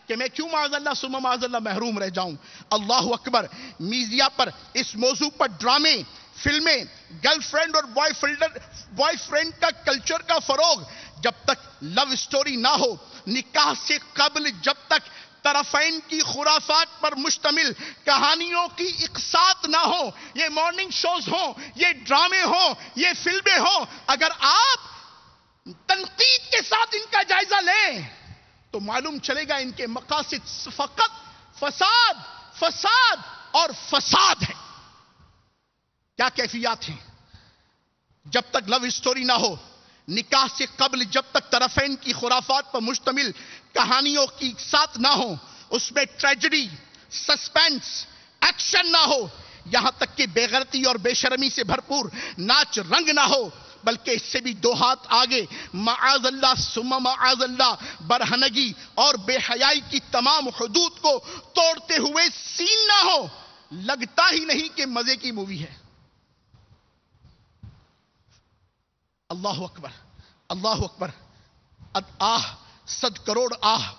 کہ میں کیوں معاذ اللہ ثم معاذ اللہ محروم رہ جاؤں. اللہ اکبر. میڈیا پر اس موضوع پر ڈرامے، فلمیں، گرل فرینڈ اور بوائے فرینڈ کا کلچر کا فروغ، جب تک لو سٹوری نہ ہو، نکاح سے قبل جب تک طرفین کی خرافات پر مشتمل کہانیوں کی اقساط نہ ہو، یہ مارننگ شوز ہوں، یہ ڈرامے ہوں، یہ فلمیں ہوں، اگر آپ تنقید کے ساتھ ان کا جائزہ لیں تو معلوم چلے گا ان کے مقاصد فقط فساد، فساد اور فساد ہے. کیا کیفیات ہیں؟ جب تک لو سٹوری نہ ہو، نکاح سے قبل جب تک طرفین کی خرافات پر مشتمل کہانیوں کی ساتھ نہ ہو، اس میں ٹریجڈی، سسپینس، ایکشن نہ ہو، یہاں تک کہ بے غیرتی اور بے شرمی سے بھرپور ناچ رنگ نہ ہو، بلکہ اس سے بھی دو ہاتھ آگے معاذ اللہ ثم معاذ اللہ برہنگی اور بے حیائی کی تمام حدود کو توڑتے ہوئے سین نہ ہو، لگتا ہی نہیں کہ مزے کی مووی ہے. اللہ اکبر، اللہ اکبر. آہ، 100 کروڑ آہ.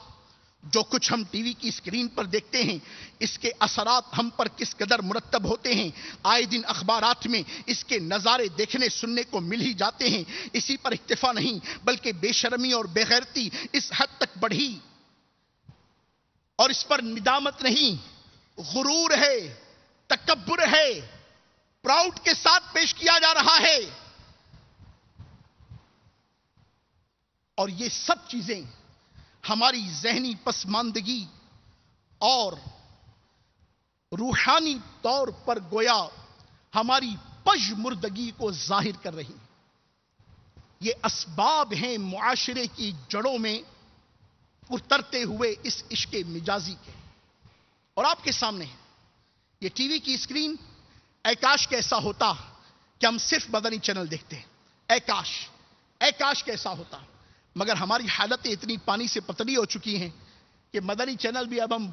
جو کچھ ہم ٹی وی کی اسکرین پر دیکھتے ہیں، اس کے اثرات ہم پر کس قدر مرتب ہوتے ہیں، آئے دن اخبارات میں اس کے نظارے دیکھنے سننے کو مل ہی جاتے ہیں. اسی پر اکتفا نہیں بلکہ بے شرمی اور بے غیرتی اس حد تک بڑھی اور اس پر ندامت نہیں، غرور ہے، تکبر ہے، پراؤڈ کے ساتھ پیش کیا جا رہا ہے. اور یہ سب چیزیں ہماری ذہنی پسماندگی اور روحانی طور پر گویا ہماری پژمردگی کو ظاہر کر رہی ہیں. یہ اسباب ہیں معاشرے کی جڑوں میں اترتے ہوئے اس عشق مجازی کے. اور آپ کے سامنے یہ ٹی وی کی اسکرین، اے کاش کیسا ہوتا کہ ہم صرف مدنی چینل دیکھتے ہیں. اے کاش کیسا ہوتا. مگر ہماری حالتیں اتنی پانی سے پتلی ہو چکی ہیں کہ مدنی چینل بھی اب ہم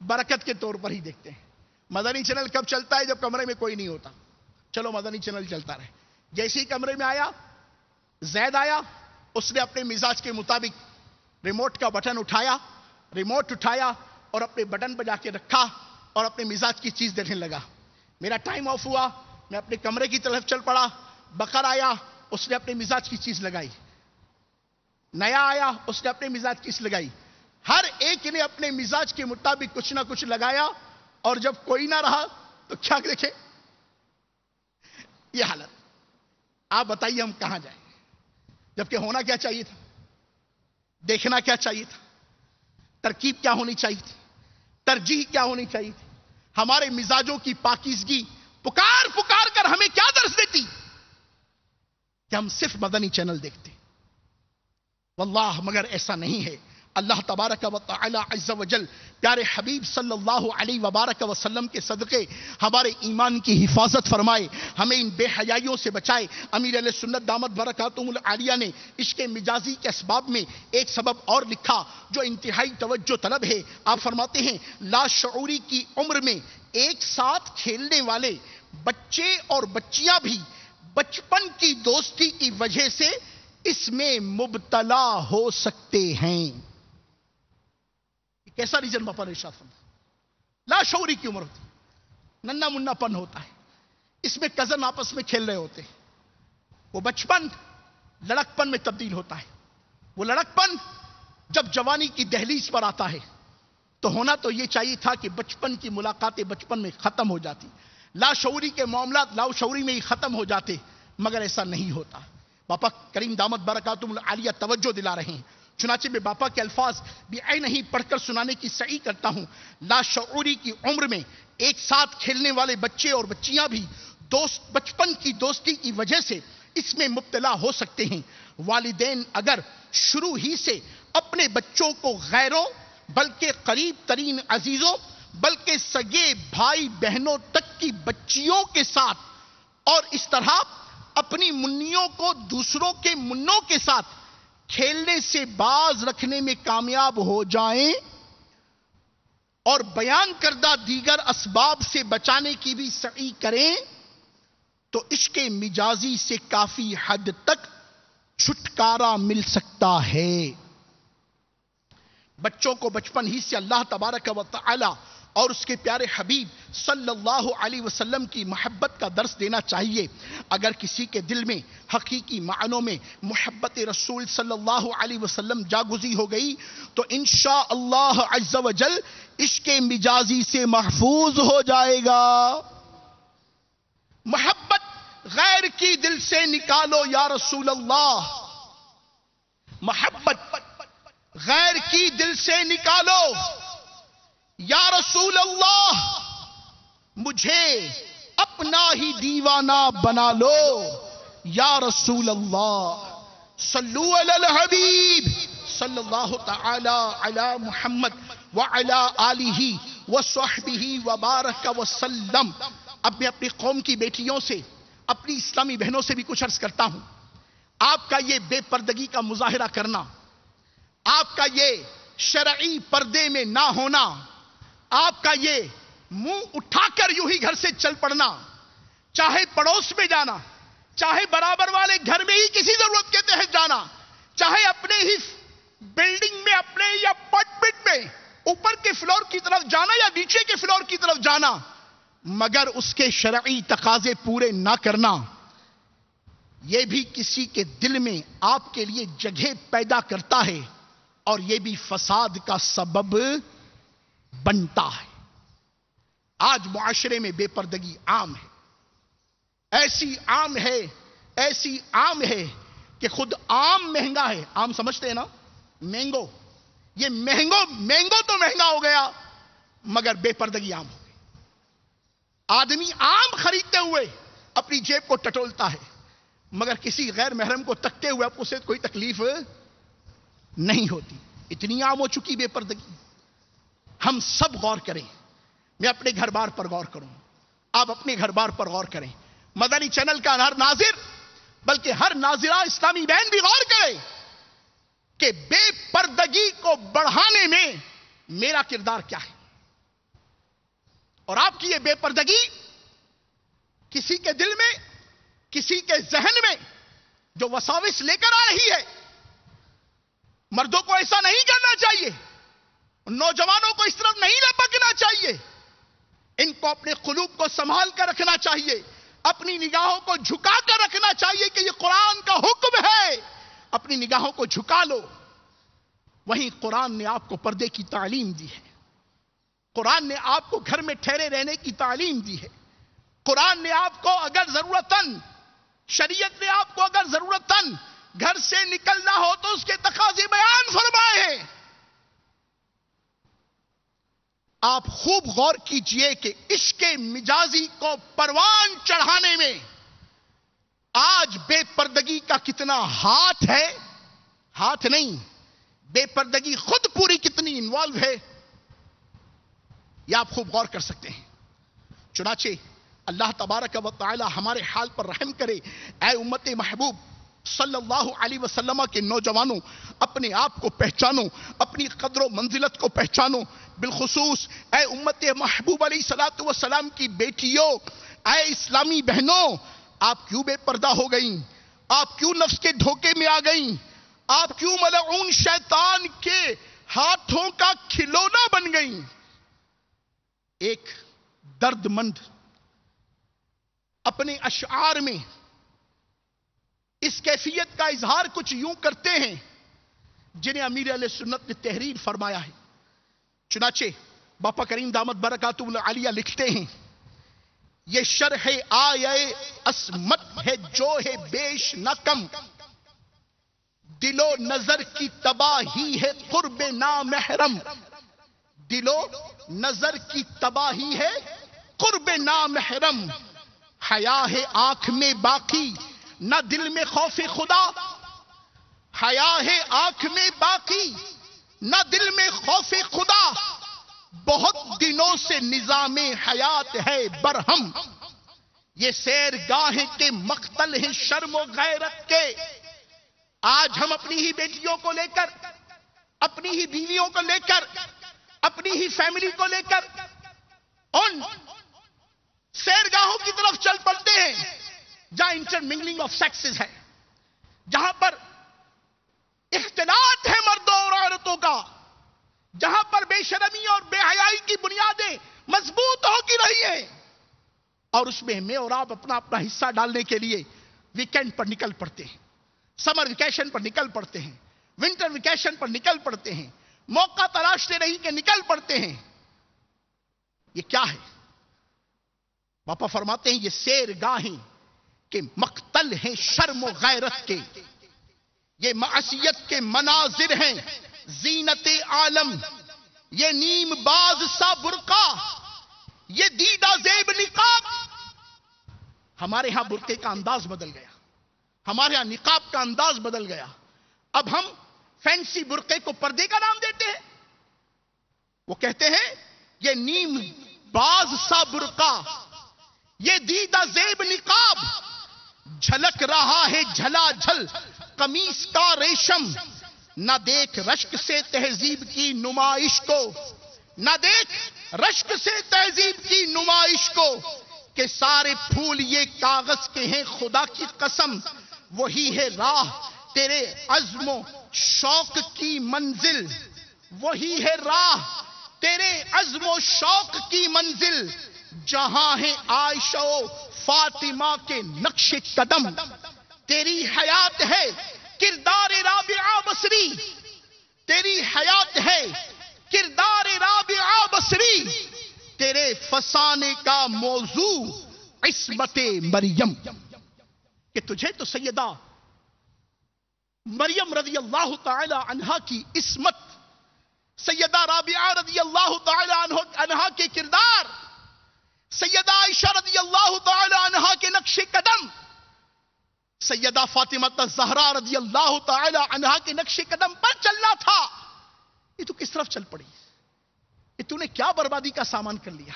برکت کے طور پر ہی دیکھتے ہیں. مدنی چینل کب چلتا ہے؟ جب کمرے میں کوئی نہیں ہوتا. چلو مدنی چینل چلتا رہے. جیسے ہی کمرے میں آیا، زید آیا، اس نے اپنے مزاج کے مطابق ریموٹ کا بٹن اٹھایا، اور اپنے بٹن پہ جا کے رکھا اور اپنے مزاج کی چیز دیکھنے لگا. میرا ٹائم آف ہوا، میں اپنے کمرے کی طرف چل پڑا. بقر آیا، اس نے اپنے مزاج کی چیز لگائی. نیا آیا، اس نے اپنے مزاج کی چیز لگائی. ہر ایک نے اپنے مزاج کے مطابق کچھ نہ کچھ لگایا. اور جب کوئی نہ رہا تو کیا دیکھے؟ یہ حالت. آپ بتائیے ہم کہاں جائیں؟ جبکہ ہونا کیا چاہیے تھا؟ دیکھنا کیا چاہیے تھا؟ ترکیب کیا ہونی چاہیے تھی؟ ترجیح کیا ہونی چاہیے تھی؟ ہمارے مزاجوں کی پاکیزگی پکار کر ہمیں کیا درس دیتی کہ ہم صرف مدنی چینل دیکھتے. واللہ مگر ایسا نہیں ہے. اللہ تبارک و تعالی عز و جل پیارے حبیب صلی اللہ علیہ وبارک وسلم کے صدقے ہمارے ایمان کی حفاظت فرمائے، ہمیں ان بے حیائیوں سے بچائے۔ امیر اہل سنت دامت برکاتہم العالیہ نے عشق مجازی کے اسباب میں ایک سبب اور لکھا جو انتہائی توجہ طلب ہے۔ آپ فرماتے ہیں لاشعوری کی عمر میں ایک ساتھ کھیلنے والے بچے اور بچیاں بھی بچپن کی دوستی کی وجہ سے اس میں مبتلا ہو سکتے ہیں۔ کیسا ریزن باپا نے ارشاد فرمایا؟ لاشعوری کی عمر ہوتی، ننا منا پن ہوتا ہے، اس میں کزن آپس میں کھیل رہے ہوتے ہیں، وہ بچپن لڑک پن میں تبدیل ہوتا ہے۔ وہ لڑک پن جب جوانی کی دہلیز پر آتا ہے تو ہونا تو یہ چاہیے تھا کہ بچپن کی ملاقاتیں بچپن میں ختم ہو جاتی، لاشعوری کے معاملات لاشعوری میں ہی ختم ہو جاتے، مگر ایسا نہیں ہوتا۔ باپا کریم دامت برکاتہم العالیہ توجہ دلا رہے ہیں، چنانچہ میں باپا کے الفاظ بھی نہیں پڑھ کر سنانے کی سعی کرتا ہوں۔ لاشعوری کی عمر میں ایک ساتھ کھیلنے والے بچے اور بچیاں بھی بچپن کی دوستی کی وجہ سے اس میں مبتلا ہو سکتے ہیں۔ والدین اگر شروع ہی سے اپنے بچوں کو غیروں بلکہ قریب ترین عزیزوں بلکہ سگے بھائی بہنوں تک کی بچیوں کے ساتھ اور اس طرح اپنی منیوں کو دوسروں کے منوں کے ساتھ کھیلنے سے باز رکھنے میں کامیاب ہو جائیں اور بیان کردہ دیگر اسباب سے بچانے کی بھی سعی کریں تو عشق مجازی سے کافی حد تک چھٹکارا مل سکتا ہے۔ بچوں کو بچپن ہی سے اللہ تبارک و تعالی اور اس کے پیارے حبیب صلی اللہ علیہ وسلم کی محبت کا درس دینا چاہیے۔ اگر کسی کے دل میں حقیقی معنوں میں محبت رسول صلی اللہ علیہ وسلم جاگزی ہو گئی تو انشاءاللہ عز و جل عشق مجازی سے محفوظ ہو جائے گا۔ محبت غیر کی دل سے نکالو یا رسول اللہ، محبت غیر کی دل سے نکالو یا رسول اللہ، مجھے اپنا ہی دیوانہ بنا لو یا رسول اللہ۔ صلو علی الحبیب صلی اللہ تعالی علی محمد وعلی آلہ وصحبہ وبارک وسلم۔ اب میں اپنی قوم کی بیٹیوں سے اپنی اسلامی بہنوں سے بھی کچھ عرض کرتا ہوں۔ آپ کا یہ بے پردگی کا مظاہرہ کرنا، آپ کا یہ شرعی پردے میں نہ ہونا، آپ کا یہ منہ اٹھا کر یوں ہی گھر سے چل پڑنا، چاہے پڑوس میں جانا، چاہے برابر والے گھر میں ہی کسی ضرورت کے تحت جانا، چاہے اپنے ہی بلڈنگ میں اپنے ہی اپارٹمنٹ میں اوپر کے فلور کی طرف جانا یا نیچے کے فلور کی طرف جانا، مگر اس کے شرعی تقاضے پورے نہ کرنا، یہ بھی کسی کے دل میں آپ کے لیے جگہ پیدا کرتا ہے اور یہ بھی فساد کا سبب بنتا ہے۔ آج معاشرے میں بے پردگی عام ہے، ایسی عام ہے، ایسی عام ہے کہ خود آم مہنگا ہے۔ آم سمجھتے ہیں نا، مینگو، یہ مینگو تو مہنگا ہو گیا مگر بے پردگی عام ہو گئی۔ آدمی آم خریدتے ہوئے اپنی جیب کو ٹٹولتا ہے مگر کسی غیر محرم کو تکتے ہوئے اسے کوئی تکلیف نہیں ہوتی۔ اتنی عام ہو چکی بے پردگی۔ ہم سب غور کریں، میں اپنے گھر بار پر غور کروں، آپ اپنے گھر بار پر غور کریں، مدنی چینل کا ہر ناظر بلکہ ہر ناظرہ اسلامی بہن بھی غور کرے کہ بے پردگی کو بڑھانے میں میرا کردار کیا ہے، اور آپ کی یہ بے پردگی کسی کے دل میں، کسی کے ذہن میں جو وساوس لے کر آ رہی ہے۔ مردوں کو ایسا نہیں کرنا چاہیے، نوجوانوں کو اس طرف نہیں لپکنا چاہیے، ان کو اپنے قلوب کو سنبھال کر رکھنا چاہیے، اپنی نگاہوں کو جھکا کر رکھنا چاہیے کہ یہ قرآن کا حکم ہے، اپنی نگاہوں کو جھکا لو۔ وہیں قرآن نے آپ کو پردے کی تعلیم دی ہے، قرآن نے آپ کو گھر میں ٹھہرے رہنے کی تعلیم دی ہے، قرآن نے آپ کو اگر ضرورتاً، شریعت نے آپ کو اگر ضرورتاً گھر سے نکلنا ہو تو اس کے تقاضے بیان فرمائے ہیں۔ آپ خوب غور کیجئے کہ عشق مجازی کو پروان چڑھانے میں آج بے پردگی کا کتنا ہاتھ ہے، ہاتھ نہیں بے پردگی خود پوری کتنی انوالو ہے یہ آپ خوب غور کر سکتے ہیں. چنانچہ اللہ تبارک و تعالی ہمارے حال پر رحم کرے. اے امت محبوب صلی اللہ علیہ وسلم کے نوجوانوں، اپنے آپ کو پہچانو، اپنی قدر و منزلت کو پہچانو. بالخصوص اے امت محبوب علیہ الصلوۃ والسلام کی بیٹیوں، اے اسلامی بہنوں، آپ کیوں بے پردہ ہو گئیں؟ آپ کیوں نفس کے دھوکے میں آ گئیں؟ آپ کیوں ملعون شیطان کے ہاتھوں کا کھلونا بن گئیں؟ ایک درد مند اپنے اشعار میں اس کیفیت کا اظہار کچھ یوں کرتے ہیں جنہیں امیر علیہ سنت نے تحریر فرمایا ہے. چنانچہ باپا کریم دامت برکاتہ العالیہ لکھتے ہیں، یہ شرح آیے عصمت ہے جو ہے بیش نہ کم، دل و نظر کی تباہی ہے قرب نامحرم. دل و نظر کی تباہی ہے قرب نامحرم. حیا ہے آنکھ میں باقی نہ دل میں خوف خدا. حیا ہے آنکھ میں باقی نہ دل میں خوف خدا. بہت دنوں سے نظام حیات ہے برہم. یہ سیر گاہیں کے مقتل ہیں شرم و غیرت کے. آج ہم اپنی ہی بیٹیوں کو لے کر، اپنی ہی بیویوں کو لے کر، اپنی ہی فیملی کو لے کر ان سیرگاہوں کی طرف چل پڑتے ہیں جہاں انٹرمنگلنگ آف سیکسز ہے، جہاں پر اختلاط ہے مردوں اور عورتوں کا، جہاں پر بے شرمی اور بے حیائی کی بنیادیں مضبوط ہو کی رہی ہیں. اور اس میں میں اور آپ اپنا اپنا حصہ ڈالنے کے لیے ویکینڈ پر نکل پڑتے ہیں، سمر ویکیشن پر نکل پڑتے ہیں، ونٹر ویکیشن پر نکل پڑتے ہیں، موقع تلاشتے نہیں کہ نکل پڑتے ہیں. یہ کیا ہے؟ باپا فرماتے ہیں یہ سیر گاہیں کے مقتل ہیں شرم و غیرت کے. یہ معصیت کے مناظر ہیں زینت عالم. یہ نیم باز سا برقع، یہ دیدہ زیب نقاب. ہمارے ہاں برقعے کا انداز بدل گیا، ہمارے ہاں نقاب کا انداز بدل گیا. اب ہم فینسی برقعے کو پردے کا نام دیتے ہیں. وہ کہتے ہیں یہ نیم باز سا برقع، یہ دیدہ زیب نقاب. جھلک رہا ہے جھلا جھل قمیص کا ریشم. نہ دیکھ رشک سے تہذیب کی نمائش کو، نہ دیکھ رشک سے تہذیب کی نمائش کو، کہ سارے پھول یہ کاغذ کے ہیں خدا کی قسم. وہی ہے راہ تیرے عزم و شوق کی منزل، وہی ہے راہ تیرے عزم و شوق کی منزل. جہاں ہے عائشہ و فاطمہ کے نقش قدم. تیری حیات ہے کردار رابعہ بصری، تیری حیات ہے کردار رابعہ بصری. تیرے فسانے کا موضوع عصمت مریم. کہ تجھے تو سیدہ مریم رضی اللہ تعالی عنہا کی عصمت، سیدہ رابعہ رضی اللہ تعالی عنہا کے کردار، سیدہ عائشہ رضی اللہ تعالی عنہا کے نقش قدم، سیدہ فاطمہ الزہرا رضی اللہ تعالی عنہا کے نقش قدم پر چلنا تھا. یہ تو کس طرف چل پڑی؟ یہ تو نے کیا بربادی کا سامان کر لیا؟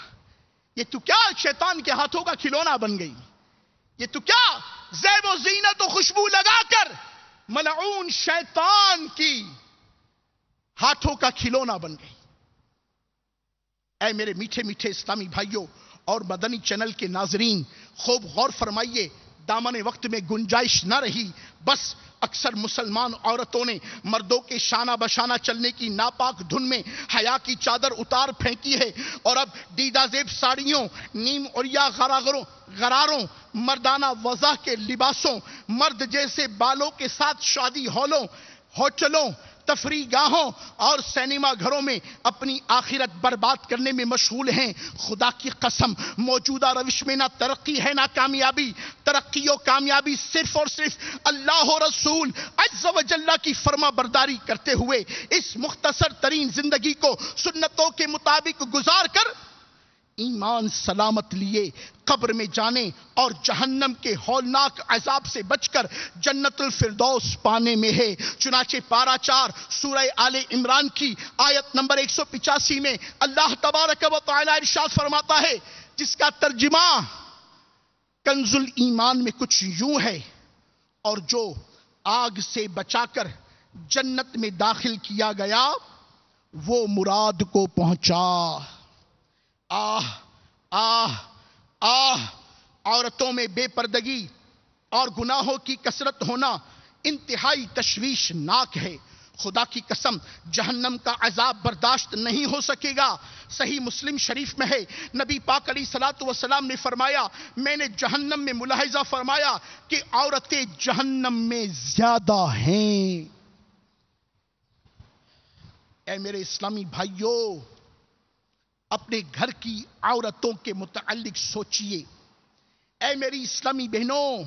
یہ تو کیا شیطان کے ہاتھوں کا کھلونا بن گئی؟ یہ تو کیا زیب و زینت و خوشبو لگا کر ملعون شیطان کی ہاتھوں کا کھلونا بن گئی؟ اے میرے میٹھے میٹھے اسلامی بھائیوں اور مدنی چینل کے ناظرین، خوب غور فرمائیے. دامن وقت میں گنجائش نہ رہی، بس اکثر مسلمان عورتوں نے مردوں کے شانہ بشانہ چلنے کی ناپاک دھن میں حیا کی چادر اتار پھینکی ہے، اور اب دیدہ زیب ساڑیوں، نیم عریا غراروں، مردانہ وضع کے لباسوں، مرد جیسے بالوں کے ساتھ شادی ہالوں، ہوٹلوں، تفریح گاہوں اور سینما گھروں میں اپنی آخرت برباد کرنے میں مشغول ہیں. خدا کی قسم موجودہ روش میں نہ ترقی ہے نہ کامیابی. ترقی و کامیابی صرف اور صرف اللہ و رسول عز و جل کی فرما برداری کرتے ہوئے اس مختصر ترین زندگی کو سنتوں کے مطابق گزار کر ایمان سلامت لیے قبر میں جانے اور جہنم کے ہولناک عذاب سے بچ کر جنت الفردوس پانے میں ہے۔ چنانچہ پارہ 4 سورہ آل عمران کی آیت نمبر 185 میں اللہ تبارک و تعالی ارشاد فرماتا ہے، جس کا ترجمہ کنز ایمان میں کچھ یوں ہے، اور جو آگ سے بچا کر جنت میں داخل کیا گیا وہ مراد کو پہنچا۔ آہ آہ آہ، عورتوں میں بے پردگی اور گناہوں کی کثرت ہونا انتہائی تشویشناک ہے۔ خدا کی قسم جہنم کا عذاب برداشت نہیں ہو سکے گا۔ صحیح مسلم شریف میں ہے، نبی پاک علیہ الصلوۃ والسلام نے فرمایا، میں نے جہنم میں ملاحظہ فرمایا کہ عورتیں جہنم میں زیادہ ہیں۔ اے میرے اسلامی بھائیوں، اپنے گھر کی عورتوں کے متعلق سوچئے۔ اے میری اسلامی بہنوں،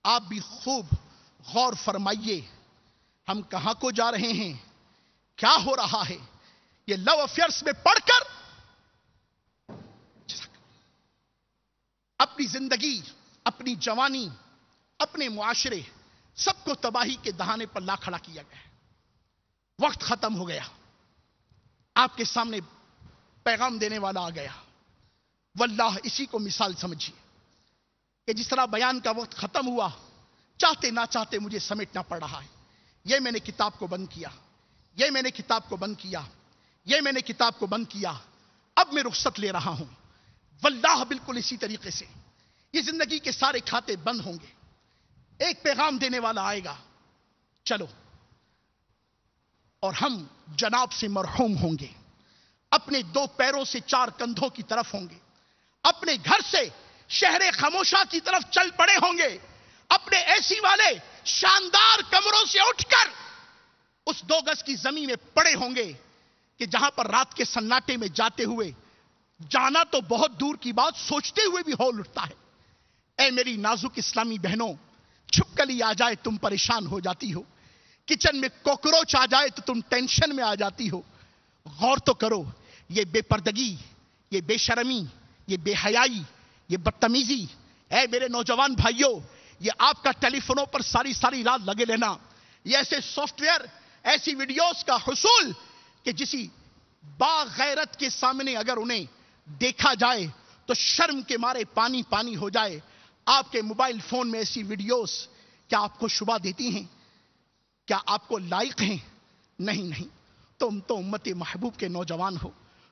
آپ بھی خوب غور فرمائیے، ہم کہاں کو جا رہے ہیں، کیا ہو رہا ہے۔ یہ لو افیئرس میں پڑھ کر اپنی زندگی، اپنی جوانی، اپنے معاشرے سب کو تباہی کے دہانے پر لا کھڑا کیا گیا ہے۔ وقت ختم ہو گیا، آپ کے سامنے پیغام دینے والا آ گیا۔ واللہ اسی کو مثال سمجھیے کہ جس طرح بیان کا وقت ختم ہوا، چاہتے نہ چاہتے مجھے سمیٹنا پڑ رہا ہے۔ یہ میں نے کتاب کو بند کیا، یہ میں نے کتاب کو بند کیا، یہ میں نے کتاب کو بند کیا، اب میں رخصت لے رہا ہوں۔ واللہ بالکل اسی طریقے سے یہ زندگی کے سارے کھاتے بند ہوں گے۔ ایک پیغام دینے والا آئے گا، چلو، اور ہم جناب سے مرحوم ہوں گے، اپنے 2 پیروں سے 4 کندھوں کی طرف ہوں گے، اپنے گھر سے شہر خاموشہ کی طرف چل پڑے ہوں گے، اپنے اے سی والے شاندار کمروں سے اٹھ کر اس 2 گز کی زمین میں پڑے ہوں گے کہ جہاں پر رات کے سناٹے میں جاتے ہوئے، جانا تو بہت دور کی بات، سوچتے ہوئے بھی ہول اٹھتا ہے۔ اے میری نازک اسلامی بہنوں، چھپکلی آ جائے تم پریشان ہو جاتی ہو، کچن میں کوکروچ آ جائے تو تم ٹینشن میں آ جاتی ہو۔ غور تو کرو، یہ بے پردگی، یہ بے شرمی، یہ بے حیائی، یہ بدتمیزی، اے میرے نوجوان بھائیوں، یہ آپ کا ٹیلی فونوں پر ساری رات لگے لینا، یہ ایسے سافٹ ویئر، ایسی ویڈیوز کا حصول کہ جسی باغیرت کے سامنے اگر انہیں دیکھا جائے تو شرم کے مارے پانی پانی ہو جائے۔ آپ کے موبائل فون میں ایسی ویڈیوز کیا آپ کو شبہ دیتی ہیں؟ کیا آپ کو لائق ہیں؟ نہیں، تم تو امت محبوب کے نوجوان ہو،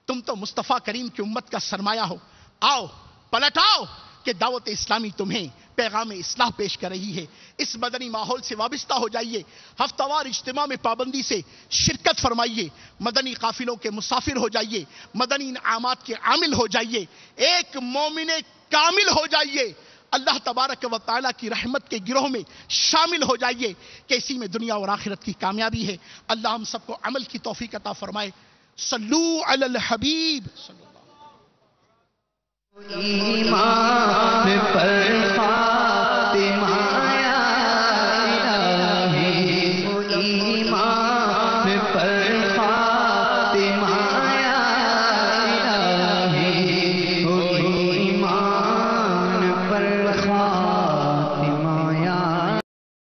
تم تو مصطفیٰ کریم کی امت کا سرمایہ ہو۔ آؤ، پلٹ آؤ کہ دعوت اسلامی تمہیں پیغام اصلاح پیش کر رہی ہے۔ اس مدنی ماحول سے وابستہ ہو جائیے، ہفتہ وار اجتماع میں پابندی سے شرکت فرمائیے، مدنی قافلوں کے مسافر ہو جائیے، مدنی انعامات کے عامل ہو جائیے، ایک مومن کامل ہو جائیے، اللہ تبارک و تعالیٰ کی رحمت کے گروہ میں شامل ہو جائیے کہ اسی میں دنیا اور آخرت کی کامیابی ہے۔ اللہ ہم سب کو عمل کی توفیق عطا فرمائے۔ صلو علی الحبیب صلی اللہ علیہ وسلم۔ ایمان پر